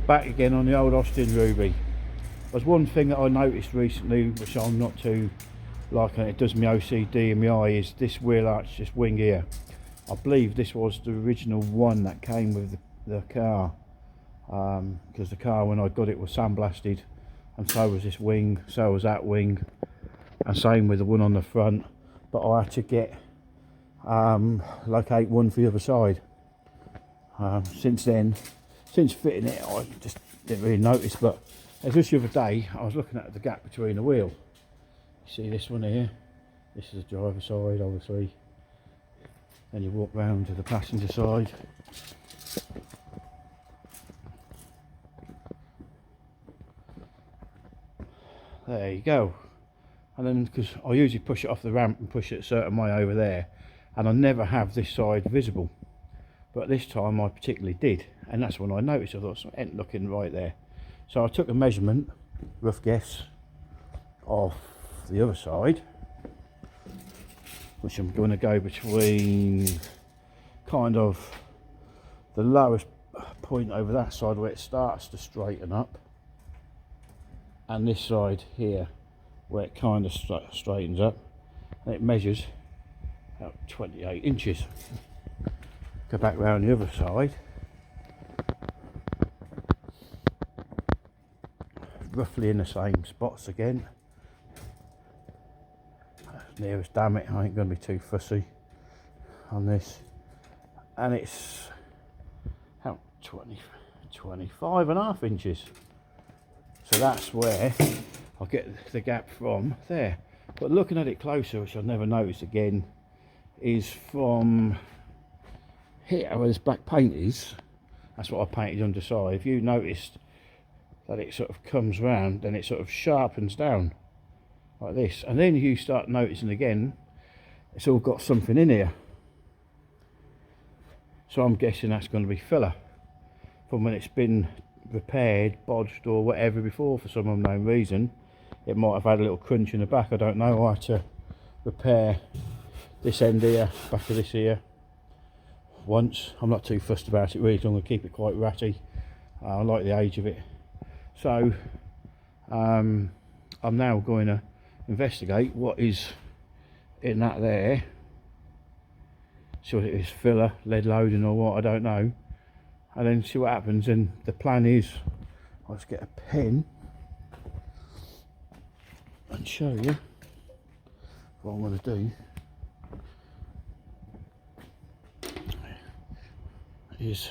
back again on the old Austin Ruby. There's one thing that I noticed recently, which I'm not too like, and it does my OCD and my eye, is this wheel arch, this wing here. I believe this was the original one that came with the car, because the car when I got it was sandblasted, and so was this wing, so was that wing, and same with the one on the front. But I had to get locate one for the other side. Since then, since fitting it, I just didn't really notice. But as just the other day, I was looking at the gap between the wheel. You see this one here? This is the driver's side, obviously. Then you walk round to the passenger side. There you go. And then, because I usually push it off the ramp and push it a certain way over there, and I never have this side visible. But this time I particularly did, and that's when I noticed. I thought something ain't looking right there. So I took a measurement, rough guess, of the other side, which I'm going to go between kind of the lowest point over that side where it starts to straighten up, and this side here where it kind of straightens up, and it measures about 28 inches. Go back round the other side, roughly in the same spots again. Nearest, damn it, I ain't going to be too fussy on this, and it's about 25.5 inches. So that's where I'll get the gap from there. But looking at it closer, which I've never noticed again, is from here where this black paint is. That's what I painted underside. If you noticed that it sort of comes round, then it sort of sharpens down like this, and then you start noticing again it's all got something in here. So I'm guessing that's going to be filler from when it's been repaired, bodged or whatever before for some unknown reason. It might have had a little crunch in the back, I don't know. I had to repair this end here, back of this here, once. I'm not too fussed about it really, so I'm going to keep it quite ratty. I like the age of it. So I'm now going to investigate what is in that there. See what it is, filler, lead loading or what, I don't know. And then see what happens. And the plan is, I'll just get a pen and show you what I'm going to do. Is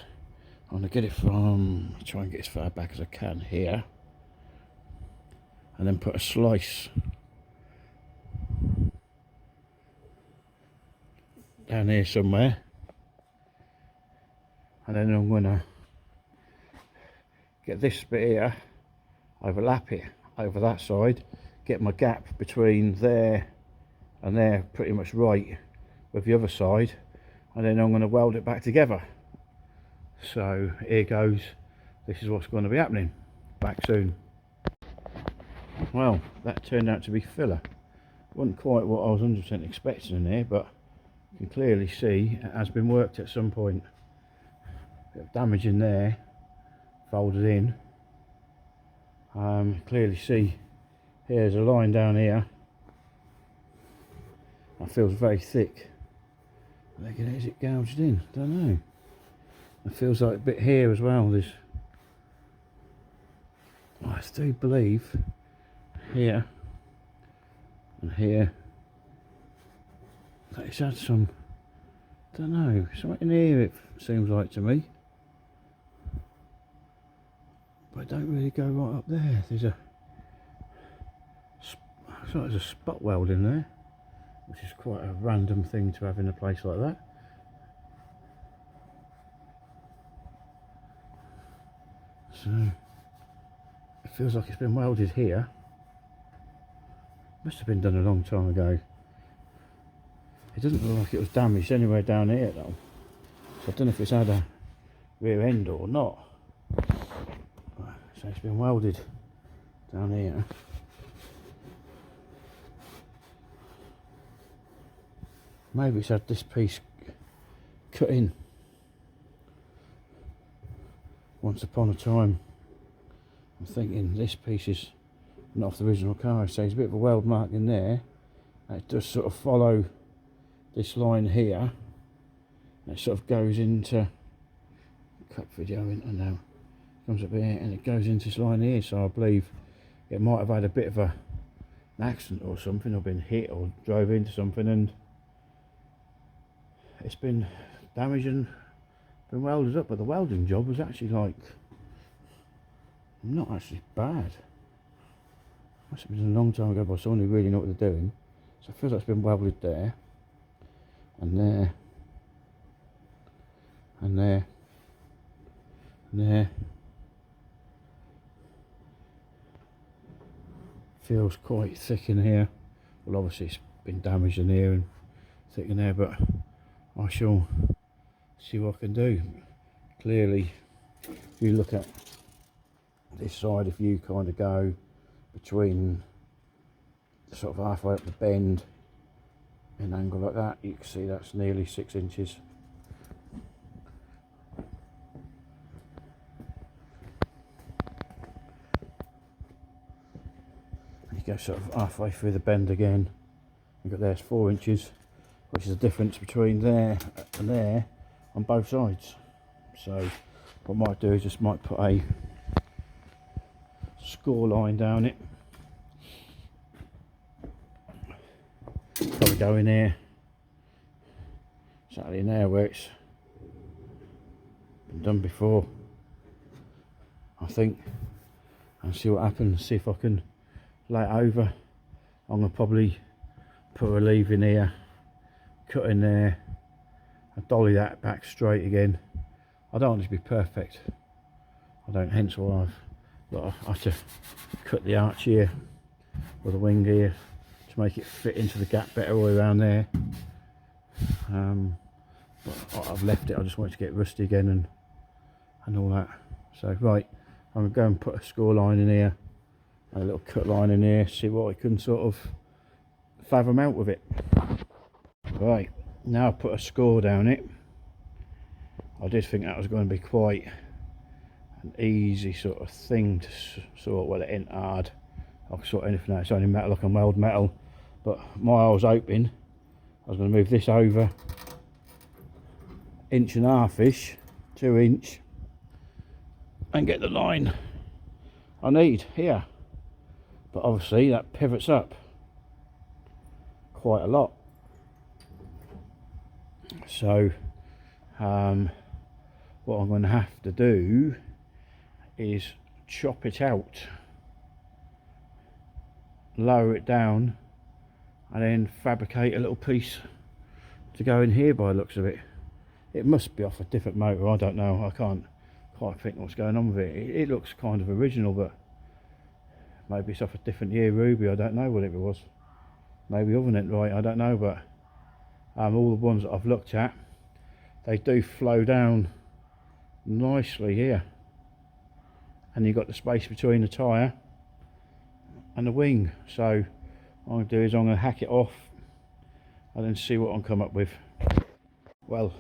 I'm going to get it from, try and get as far back as I can here, and then put a slice down here somewhere, and then I'm going to get this bit here, overlap it over that side, get my gap between there and there pretty much right with the other side, and then I'm going to weld it back together. So here goes, this is what's going to be happening. Back soon. Well, that turned out to be filler. Wasn't quite what I was 100% expecting in there, but you can clearly see it has been worked at some point. Bit of damage in there, folded in. Clearly see here's a line down here. That feels very thick. Again, is it gouged in? Don't know. It feels like a bit here as well. There's, I do believe, here and here that it's had some, don't know, something in here it seems like to me, but it don't really go right up there. There's a, looks like there's a spot weld in there, which is quite a random thing to have in a place like that. So it feels like it's been welded here. Must have been done a long time ago. It doesn't look like it was damaged anywhere down here though, so I don't know if it's had a rear end or not. So it's been welded down here. Maybe it's had this piece cut in once upon a time. I'm thinking this piece is not off the original car, so there's a bit of a weld mark in there. And it does sort of follow this line here. And it sort of goes into, cut video in, I know, comes up here and it goes into this line here. So I believe it might have had a bit of an accident or something, or been hit or drove into something, and it's been damaged and been welded up. But the welding job was actually like not actually bad. Must have been a long time ago by someone who really know what they're doing. So I feel like it's been welded there and there and there and there. Feels quite thick in here. Well, obviously it's been damaged in here and thick in there, but I shall see what I can do. Clearly, if you look at this side, if you kind of go between sort of halfway up the bend in an angle like that, you can see that's nearly 6 inches. And you go sort of halfway through the bend again, you've got there's 4 inches, which is the difference between there and there on both sides. So what I might do is just might put a score line down it. Probably go in here, exactly in there where it's been done before, I think, and see what happens. See if I can lay it over. I'm going to probably put a lever in here, cut in there, and dolly that back straight again. I don't want it to be perfect. I don't, hence why I have to cut the arch here, or the wing here, to make it fit into the gap better all around there. But I've left it, I just want it to get rusty again and all that. So right, I'm going to go and put a score line in here, and a little cut line in here, see what I can sort of fathom out with it. Right, now I put a score down it. I did think that was going to be quite an easy sort of thing to sort. Well, it ain't hard. I can sort anything out. It's only metal, I can weld metal. But my eye was open. I was going to move this over 1.5-ish, 2 inch, and get the line I need here. But obviously that pivots up quite a lot. So what I'm going to have to do is chop it out, lower it down, and then fabricate a little piece to go in here by the looks of it. It must be off a different motor, I don't know, I can't quite think what's going on with it. It looks kind of original, but maybe it's off a different year Ruby, I don't know what it was. Maybe oven it right, I don't know, but all the ones that I've looked at, they do flow down nicely here. And you've got the space between the tyre and the wing. So what I'm going to do is I'm going to hack it off and then see what I can come up with. Well,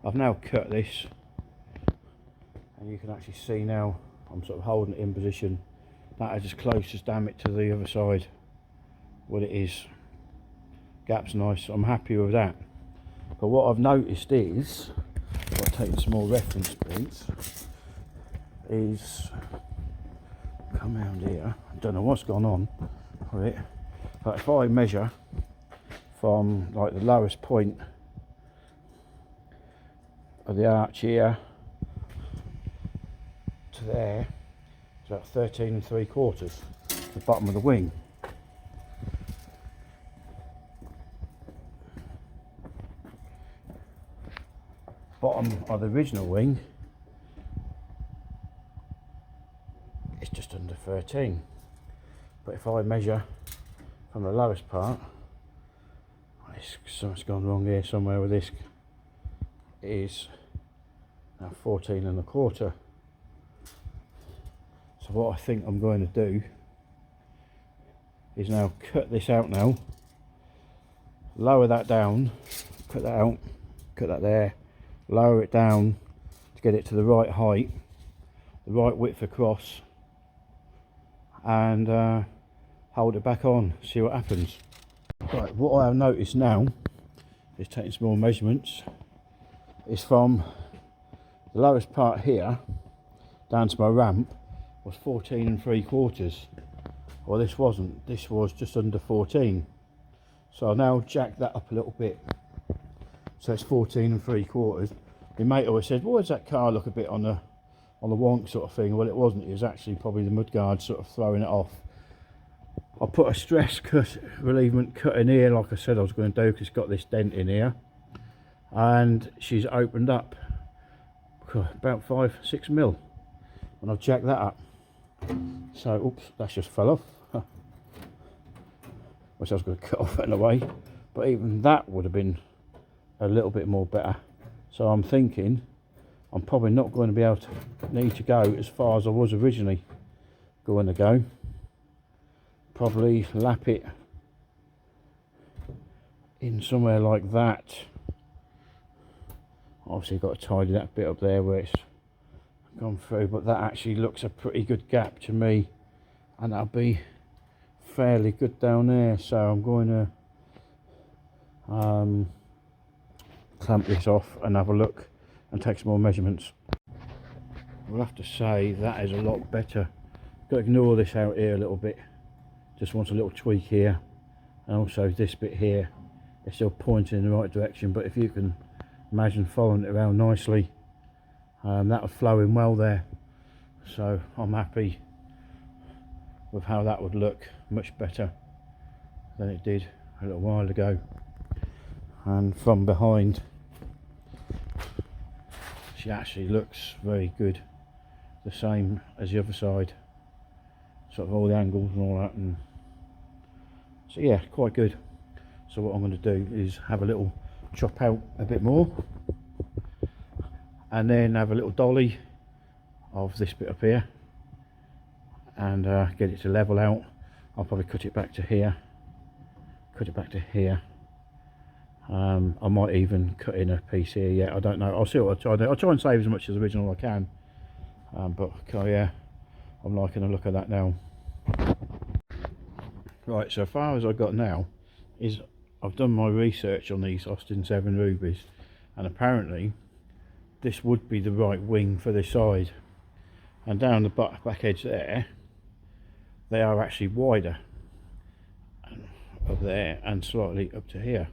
I've now cut this, and you can actually see now I'm sort of holding it in position. That is as close as damn it to the other side what it is. Gap's nice, I'm happy with that. But what I've noticed is, I've taken some more reference points, is come around here. I don't know what's gone on with it, but if I measure from like the lowest point of the arch here to there, it's about 13 3/4, the bottom of the wing. Bottom of the original wing is just under 13, but if I measure from the lowest part, something's gone wrong here somewhere with this, it is now 14 1/4. So what I think I'm going to do is now cut this out now, lower that down, cut that out, cut that there, lower it down to get it to the right height, the right width across, and hold it back on, see what happens. Right, what I have noticed now is taking some more measurements. Is from the lowest part here down to my ramp was 14 3/4. Well, this wasn't, this was just under 14. So I'll now jack that up a little bit. So it's 14 3/4. My mate always said, why does that car look a bit on the wonk sort of thing? Well, it wasn't, it was actually probably the mudguard sort of throwing it off. I put a stress cut, relievement cut in here like I said I was going to do, because it's got this dent in here. And she's opened up about 5-6 mil. And I've jacked that up. So, oops, that's just fell off. Which I was going to cut off in a way. But even that would have been a little bit more better. So I'm thinking I'm probably not going to be able to need to go as far as I was originally going to go. Probably lap it in somewhere like that. Obviously got to tidy that bit up there where it's gone through, but that actually looks a pretty good gap to me, and that'll be fairly good down there. So I'm going to clamp this off and have a look and take some more measurements. I'll have to say that is a lot better. Got to ignore this out here a little bit, just wants a little tweak here, and also this bit here, it's still pointing in the right direction, but if you can imagine following it around nicely, that was flowing well there. So I'm happy with how that would look, much better than it did a little while ago. And from behind, she actually looks very good, the same as the other side, sort of all the angles and all that, and so yeah, quite good. So what I'm going to do is have a little chop out a bit more, and then have a little dolly of this bit up here, and get it to level out. I'll probably cut it back to here, cut it back to here. I might even cut in a piece here, yeah, I don't know, I'll see what I try to do. I'll try and save as much as original I can, but yeah, I'm liking the look of that now. Right, so far as I got now is I've done my research on these Austin 7 Rubies, and apparently this would be the right wing for this side, and down the back edge there they are actually wider up there and slightly up to here,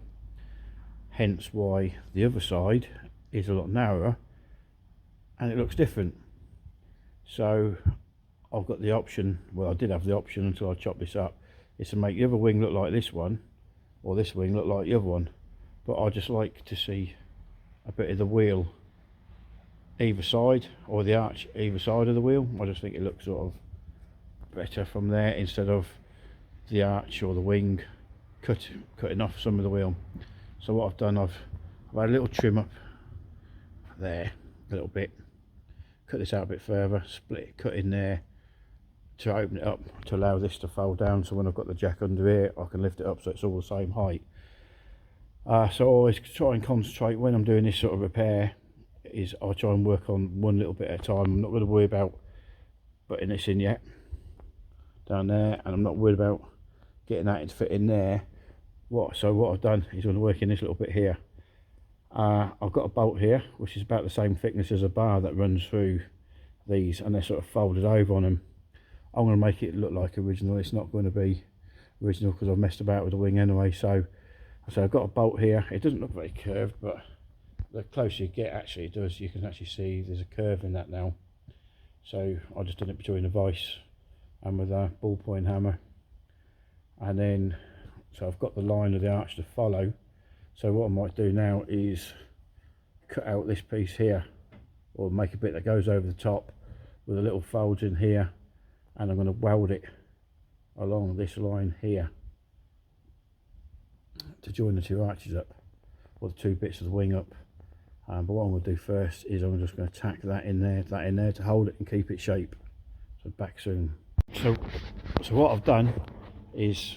hence why the other side is a lot narrower and it looks different. So I've got the option, well I did have the option until I chopped this up, is to make the other wing look like this one, or this wing look like the other one, but I just like to see a bit of the wheel either side, or the arch either side of the wheel. I just think it looks sort of better from there, instead of the arch or the wing cutting off some of the wheel. So what I've done, I've had a little trim up there a little bit, cut this out a bit further, split it, cut in there to open it up to allow this to fold down, so when I've got the jack under here I can lift it up so it's all the same height. So I always try and concentrate when I'm doing this sort of repair, is I try and work on one little bit at a time. I'm not going to worry about putting this in yet down there, and I'm not worried about getting that to fit in there. So what I've done is I'm going to work in this little bit here. I've got a bolt here which is about the same thickness as a bar that runs through these, and they're sort of folded over on them. I'm going to make it look like original. It's not going to be original because I've messed about with the wing anyway. So I've got a bolt here. It doesn't look very curved, but the closer you get, actually it does. You can actually see there's a curve in that now. So I just did it between a vice and with a ballpoint hammer, and then so I've got the line of the arch to follow. So what I might do now is cut out this piece here, or make a bit that goes over the top with a little folds in here, and I'm going to weld it along this line here to join the two arches up, or the two bits of the wing up. But what I'm going to do first is I'm just going to tack that in there to hold it and keep it shape. So back soon. So what I've done is,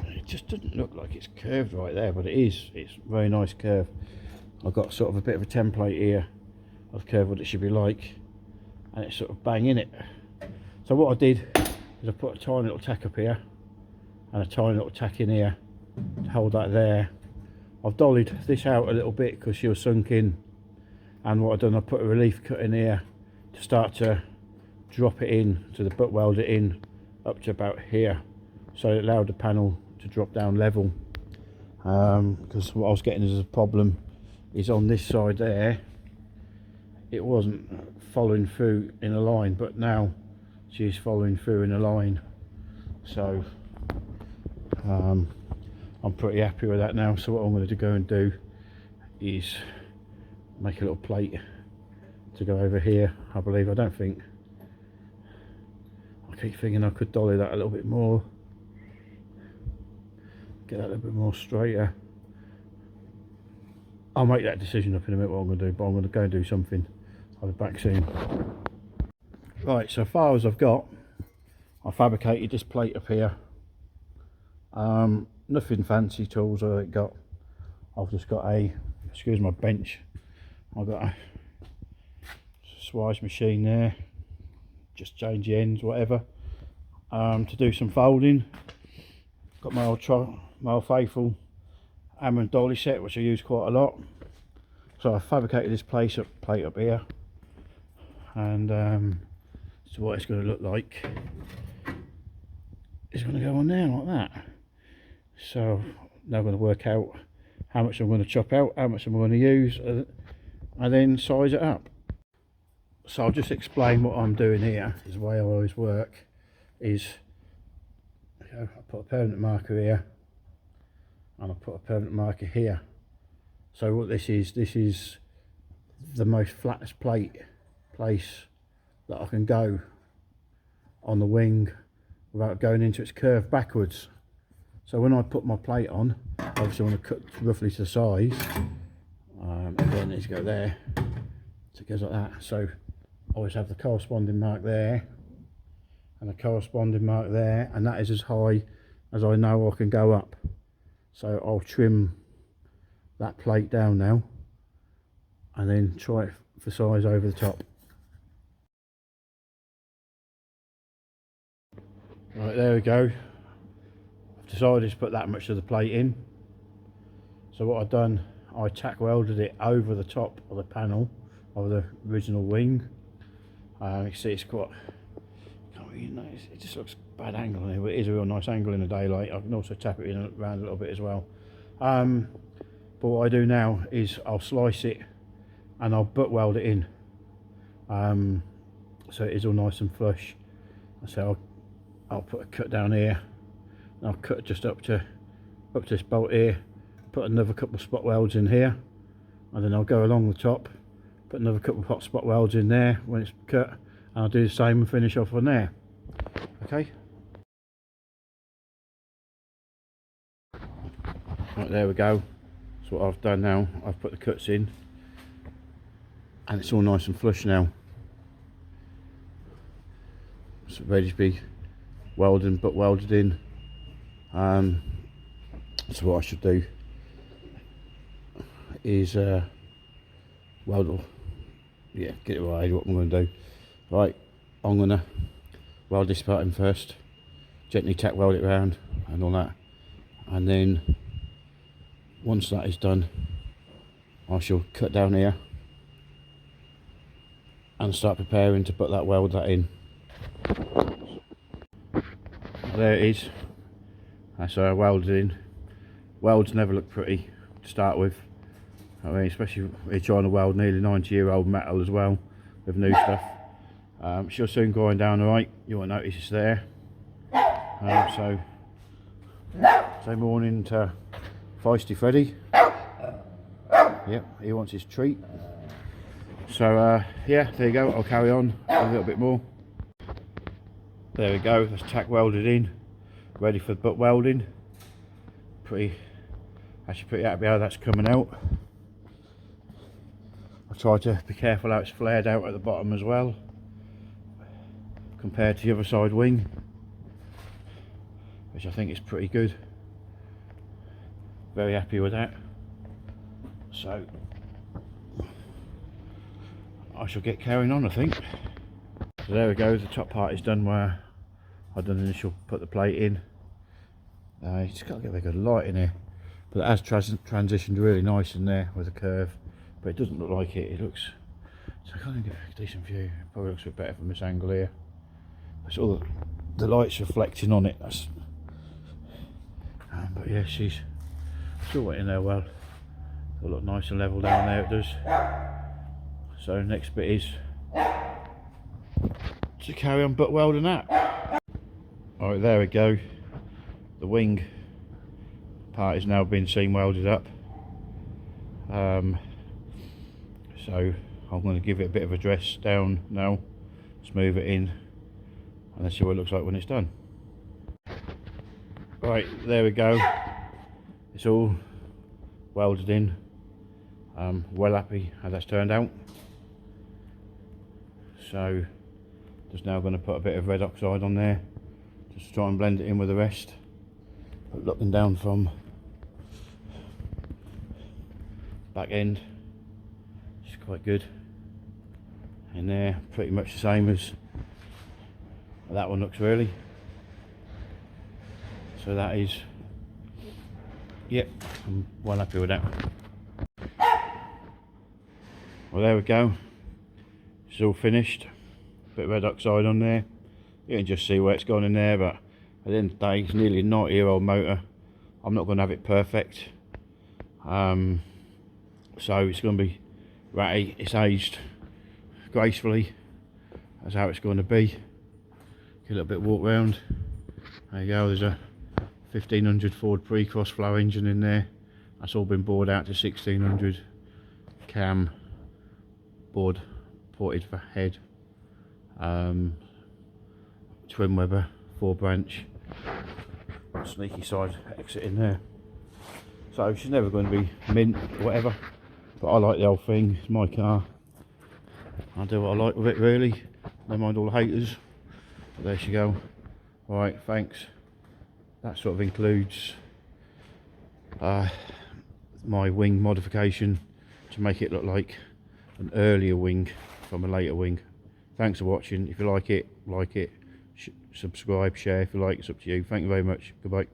it just doesn't look like it's curved right there, but it is. It's a very nice curve. I've got sort of a bit of a template here of curve what it should be like, and it's sort of bang in it. So what I did is I put a tiny little tack up here and a tiny little tack in here to hold that there. I've dollied this out a little bit because she was sunk in, and what I've done, I put a relief cut in here to start to drop it in, to the butt weld it in up to about here, so it allowed the panel to drop down level. Because what I was getting as a problem is on this side there, it wasn't following through in a line, but now she's following through in a line. So I'm pretty happy with that now. So what I'm going to go and do is make a little plate to go over here. I believe, I don't think, I keep thinking I could dolly that a little bit more, get that a little bit more straighter. I'll make that decision up in a minute what I'm going to do, but I'm going to go and do something. I'll be back soon. Right, so far as I've got, I fabricated this plate up here. Nothing fancy tools I've got. I've just got a, excuse my bench, I've got a swage machine there, just change the ends, whatever. To do some folding, got my old faithful hammer and dolly set, which I use quite a lot. So I fabricated this plate up here, and so what it's going to look like is going to go on there like that. So now I'm going to work out how much I'm going to chop out, how much I'm going to use, and then size it up. So I'll just explain what I'm doing here. Is the way I always work is, I put a permanent marker here and I put a permanent marker here. So what this is the most flattest place that I can go on the wing without going into its curve backwards. So when I put my plate on, obviously I want to cut roughly to the size, and then it needs to go there, so it goes like that. So I always have the corresponding mark there and a corresponding mark there, and that is as high as I know I can go up. So I'll trim that plate down now and then try it for size over the top. Right, there we go. I've decided to put that much of the plate in. So what I've done, I tack welded it over the top of the panel of the original wing. You see it's quite, can't really notice, it just looks bad angle here, but it is a real nice angle in the daylight. I can also tap it in around a little bit as well. But what I do now is I'll slice it and I'll butt weld it in, so it is all nice and flush. So I'll put a cut down here, and I'll cut just up to this bolt here, put another couple of spot welds in here, and then I'll go along the top, put another couple of hot spot welds in there when it's cut, and I'll do the same and finish off on there. Okay. Right, there we go. So what I've done now, I've put the cuts in and it's all nice and flush now. It's ready to be welded, but welded in. So what I should do is weld, yeah, get it right, what I'm going to do. Right, I'm going to weld this part in first, gently tack weld it around and all that, and then once that is done I shall cut down here and start preparing to put that weld that in. There it is. That's how I welded in. Welds never look pretty to start with. I mean, especially when you're trying to weld nearly 90-year-old metal as well with new stuff. She'll soon grind down alright. You won't notice it's there. So say morning to Feisty Freddy. Yep, he wants his treat. So yeah, there you go. I'll carry on a little bit more. There we go. That's tack welded in, ready for butt welding. Actually pretty happy how that's coming out. I try to be careful how it's flared out at the bottom as well, compared to the other side wing, which I think is pretty good. Very happy with that. So I shall get carrying on, I think. So there we go, the top part is done where I've done initial put the plate in. You just got to get a good light in here, but it has transitioned really nice in there with a curve, but it doesn't look like it. It looks, so I can't get a decent view. It probably looks a bit better from this angle here. It's all the light's reflecting on it. That's, but yeah, she's still went in there well. It'll look nice and level down there, it does. So next bit is to carry on butt welding that. Alright, there we go. The wing part is now being seam welded up. So I'm going to give it a bit of a dress down now, smooth it in, and let's see what it looks like when it's done. Right, there we go. It's all welded in. Well happy how that's turned out. So just now going to put a bit of red oxide on there just to try and blend it in with the rest. But looking down from back end, it's quite good. In there, pretty much the same as that one looks really. So that is, yep, I'm well happy with that. Well, there we go. It's all finished. Bit of red oxide on there. You can just see where it's gone in there, but at the end of the day, it's nearly a 90-year-old motor. I'm not going to have it perfect. So it's going to be ratty. It's aged gracefully. That's how it's going to be. Get a little bit walk round. There you go. There's a 1500 Ford pre-cross flow engine in there. That's all been bored out to 1600. Cam, board, ported for head. Twin Weber, 4-branch. Sneaky side exit in there. So she's never going to be mint or whatever, but I like the whole thing. It's my car. I'll do what I like with it really. Don't mind all the haters. But there she go. Alright, thanks. That sort of includes my wing modification to make it look like an earlier wing from a later wing. Thanks for watching. If you like it, subscribe, share if you like. It's up to you. Thank you very much. Goodbye.